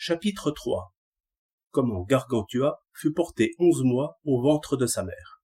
Chapitre 3. Comment Gargantua fut porté 11 mois au ventre de sa mère.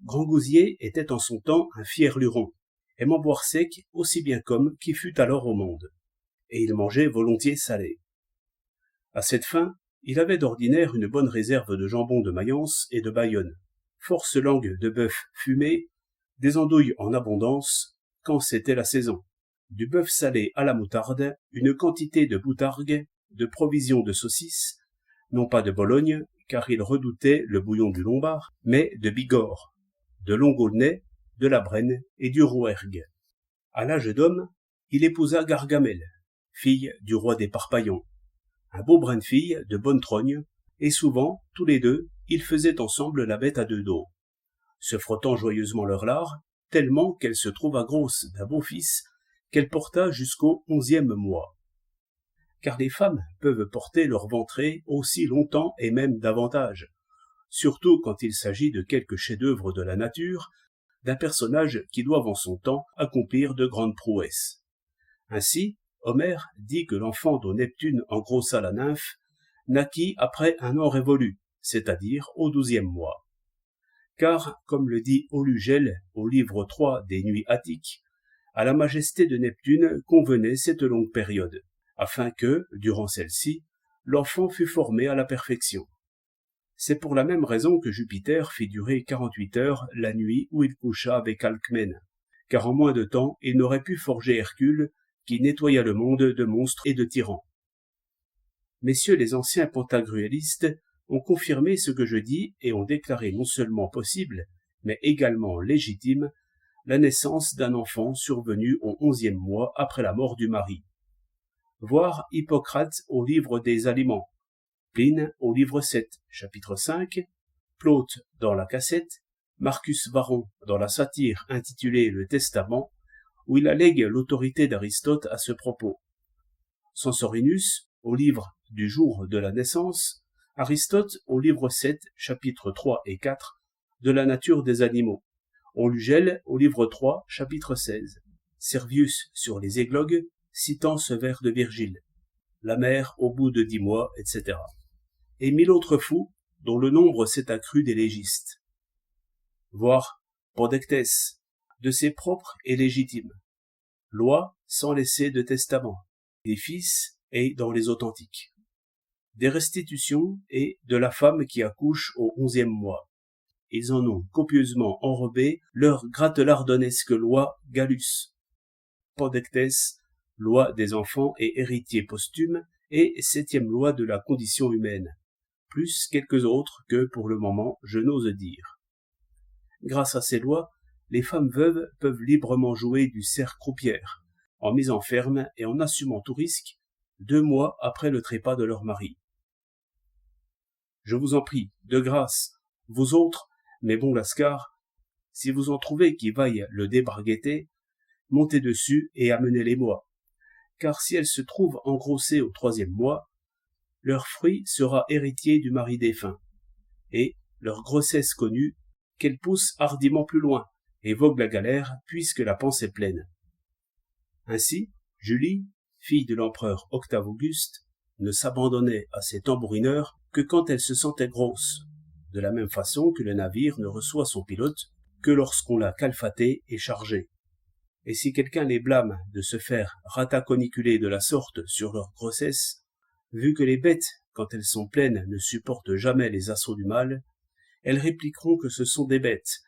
Grangousier était en son temps un fier luron, aimant boire sec aussi bien qu'homme qui fut alors au monde, et il mangeait volontiers salé. À cette fin, il avait d'ordinaire une bonne réserve de jambon de Mayence et de Bayonne, force langues de bœuf fumé, des andouilles en abondance, quand c'était la saison, du bœuf salé à la moutarde, une quantité de boutargue, de provisions de saucisses, non pas de Bologne, car il redoutait le bouillon du Lombard, mais de Bigorre, de Longaulnay, de la Brenne et du Rouergue. À l'âge d'homme, il épousa Gargamelle, fille du roi des Parpaillons, un beau brin de fille de bonne trogne, et souvent, tous les deux, ils faisaient ensemble la bête à deux dos, se frottant joyeusement leur lard, tellement qu'elle se trouva grosse d'un beau fils, qu'elle porta jusqu'au 11e mois. Car les femmes peuvent porter leur ventrée aussi longtemps et même davantage, surtout quand il s'agit de quelque chef-d'œuvre de la nature, d'un personnage qui doit en son temps accomplir de grandes prouesses. Ainsi, Homère dit que l'enfant dont Neptune engrossa la nymphe naquit après un an révolu, c'est-à-dire au 12e mois. Car, comme le dit Olugel au livre 3 des Nuits Attiques, à la majesté de Neptune convenait cette longue période, afin que, durant celle-ci, l'enfant fût formé à la perfection. C'est pour la même raison que Jupiter fit durer 48 heures la nuit où il coucha avec Alcmène, car en moins de temps il n'aurait pu forger Hercule, qui nettoya le monde de monstres et de tyrans. Messieurs les anciens pentagruélistes ont confirmé ce que je dis et ont déclaré non seulement possible, mais également légitime, la naissance d'un enfant survenu au 11e mois après la mort du mari. Voir Hippocrate au livre des aliments, Pline au livre 7, chapitre 5, Plaute dans la Cassette, Marcus Varron dans la satire intitulée Le Testament, où il allègue l'autorité d'Aristote à ce propos. Censorinus au livre du jour de la naissance, Aristote au livre 7, chapitre 3 et 4, de la nature des animaux, Olugel au livre 3, chapitre 16, Servius sur les églogues, citant ce vers de Virgile, la mère au bout de 10 mois, etc. Et 1000 autres fous, dont le nombre s'est accru des légistes. Voir Pandectès, de ses propres et légitimes. Loi sans laisser de testament, des fils et dans les authentiques. Des restitutions et de la femme qui accouche au 11e mois. Ils en ont copieusement enrobé leur gratelardonesque loi Gallus. Pandectès, loi des enfants et héritiers posthumes, et 7e loi de la condition humaine, plus quelques autres que, pour le moment, je n'ose dire. Grâce à ces lois, les femmes veuves peuvent librement jouer du cerf croupière, en mise en ferme et en assumant tout risque, 2 mois après le trépas de leur mari. Je vous en prie, de grâce, vous autres, mes bons lascars, si vous en trouvez qui vaillent le débarguetter, montez dessus et amenez-les-moi, car si elles se trouvent engrossées au 3e mois, leur fruit sera héritier du mari défunt, et, leur grossesse connue, qu'elles poussent hardiment plus loin, et voguent la galère, puisque la panse est pleine. Ainsi, Julie, fille de l'empereur Octave Auguste, ne s'abandonnait à ses tambourineurs que quand elle se sentait grosse, de la même façon que le navire ne reçoit son pilote que lorsqu'on l'a calfaté et chargé. Et si quelqu'un les blâme de se faire rataconiculer de la sorte sur leur grossesse, vu que les bêtes, quand elles sont pleines, ne supportent jamais les assauts du mal, elles répliqueront que ce sont des bêtes,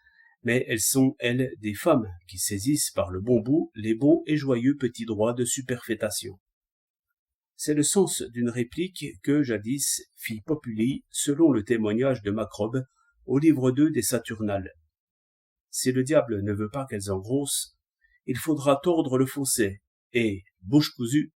mais elles sont, elles, des femmes qui saisissent par le bon bout les beaux et joyeux petits droits de superfétation. C'est le sens d'une réplique que, jadis, fit Populi selon le témoignage de Macrobe au livre 2 des Saturnales. Si le diable ne veut pas qu'elles engrossent, il faudra tordre le fossé, et, bouche cousue,